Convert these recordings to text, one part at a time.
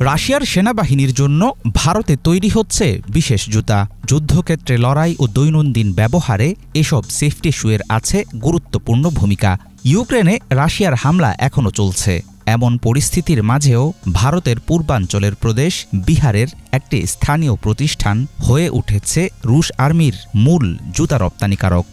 রাশিয়ার সেনাবাহিনীর জন্য ভারতে তৈরি হচ্ছে বিশেষ জুতা। যুদ্ধক্ষেত্রে লড়াই ও দৈনন্দিন ব্যবহারে এসব সেফটি শুয়ের আছে গুরুত্বপূর্ণ ভূমিকা। ইউক্রেনে রাশিয়ার হামলা এখনও চলছে। এমন পরিস্থিতির মাঝেও ভারতের পূর্বাঞ্চলের প্রদেশ বিহারের একটি স্থানীয় প্রতিষ্ঠান হয়ে উঠেছে রুশ আর্মির মূল জুতা রপ্তানিকারক।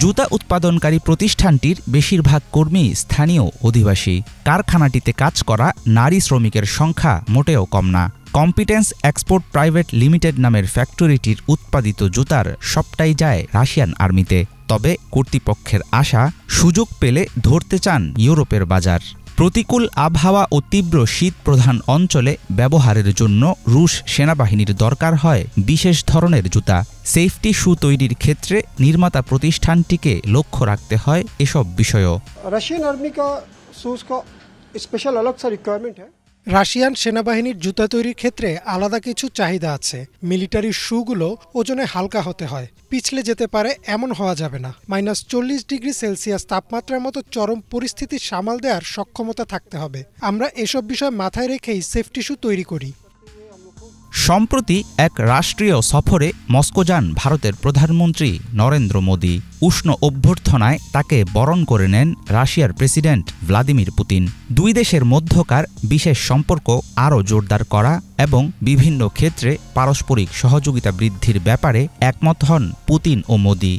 জুতা উৎপাদনকারী প্রতিষ্ঠানটির বেশিরভাগ কর্মী স্থানীয় অধিবাসী। কারখানাটিতে কাজ করা নারী শ্রমিকের সংখ্যা মোটেও কম না। কম্পিটেন্স এক্সপোর্ট প্রাইভেট লিমিটেড নামের ফ্যাক্টরিটির উৎপাদিত জুতার সবটাই যায় রাশিয়ান আর্মিতে। তবে কর্তৃপক্ষের আশা, সুযোগ পেলে ধরতে চান ইউরোপের বাজার। প্রতিকূল আবহাওয়া ও তীব্র শীত প্রধান অঞ্চলে ব্যবহারের জন্য রুশ সেনাবাহিনীর দরকার হয় বিশেষ ধরনের জুতা। সেফটি শু তৈরির ক্ষেত্রে নির্মাতা প্রতিষ্ঠানটিকে লক্ষ্য রাখতে হয় এসব বিষয়ও। রাশিয়ান আর্মি কা শूज का স্পেশাল अलग सा रिक्वायरमेंट है। রাশিয়ান সেনাবাহিনীর জুতা তৈরির ক্ষেত্রে আলাদা কিছু চাহিদা আছে। মিলিটারি শুগুলো ওজনে হালকা হতে হয়, পিছলে যেতে পারে এমন হওয়া যাবে না। -40 ডিগ্রি সেলসিয়াস তাপমাত্রার মতো চরম পরিস্থিতি সামাল দেওয়ার সক্ষমতা থাকতে হবে। আমরা এসব বিষয় মাথায় রেখেই সেফটি শু তৈরি করি। সম্প্রতি এক রাষ্ট্রীয় সফরে মস্কো যান ভারতের প্রধানমন্ত্রী নরেন্দ্র মোদী। উষ্ণ অভ্যর্থনায় তাকে বরণ করে নেন রাশিয়ার প্রেসিডেন্ট ভ্লাদিমির পুতিন। দুই দেশের মধ্যকার বিশেষ সম্পর্ক আরও জোরদার করা এবং বিভিন্ন ক্ষেত্রে পারস্পরিক সহযোগিতা বৃদ্ধির ব্যাপারে একমত হন পুতিন ও মোদী।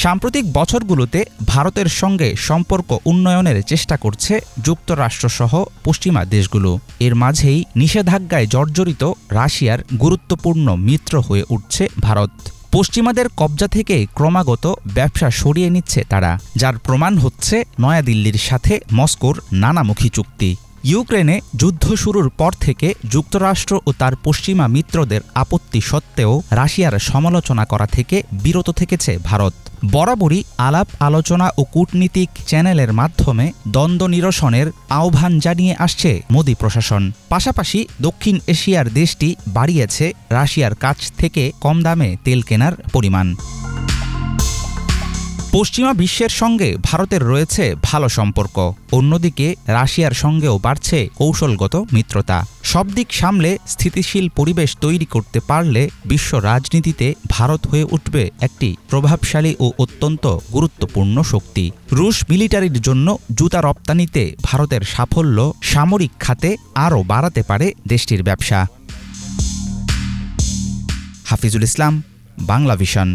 সাম্প্রতিক বছরগুলোতে ভারতের সঙ্গে সম্পর্ক উন্নয়নের চেষ্টা করছে যুক্তরাষ্ট্রসহ পশ্চিমা দেশগুলো। এর মাঝেই নিষেধাজ্ঞায় জর্জরিত রাশিয়ার গুরুত্বপূর্ণ মিত্র হয়ে উঠছে ভারত। পশ্চিমাদের কবজা থেকে ক্রমাগত ব্যবসা সরিয়ে নিচ্ছে তারা, যার প্রমাণ হচ্ছে নয়াদিল্লির সাথে মস্কোর নানামুখী চুক্তি। ইউক্রেনে যুদ্ধ শুরুর পর থেকে যুক্তরাষ্ট্র ও তার পশ্চিমা মিত্রদের আপত্তি সত্ত্বেও রাশিয়ার সমালোচনা করা থেকে বিরত থেকেছে ভারত। বরাবরই আলাপ আলোচনা ও কূটনীতিক চ্যানেলের মাধ্যমে দ্বন্দ্ব নিরসনের আহ্বান জানিয়ে আসছে মোদী প্রশাসন। পাশাপাশি দক্ষিণ এশিয়ার দেশটি বাড়িয়েছে রাশিয়ার কাছ থেকে কম দামে তেল কেনার পরিমাণ। পশ্চিমা বিশ্বের সঙ্গে ভারতের রয়েছে ভালো সম্পর্ক। অন্যদিকে রাশিয়ার সঙ্গেও বাড়ছে কৌশলগত মিত্রতা। সব দিক সামলে স্থিতিশীল পরিবেশ তৈরি করতে পারলে বিশ্ব রাজনীতিতে ভারত হয়ে উঠবে একটি প্রভাবশালী ও অত্যন্ত গুরুত্বপূর্ণ শক্তি। রুশ মিলিটারির জন্য জুতা রপ্তানিতে ভারতের সাফল্য সামরিক খাতে আরও বাড়াতে পারে দেশটির ব্যবসা। হাফিজুল ইসলাম, বাংলা ভিশন।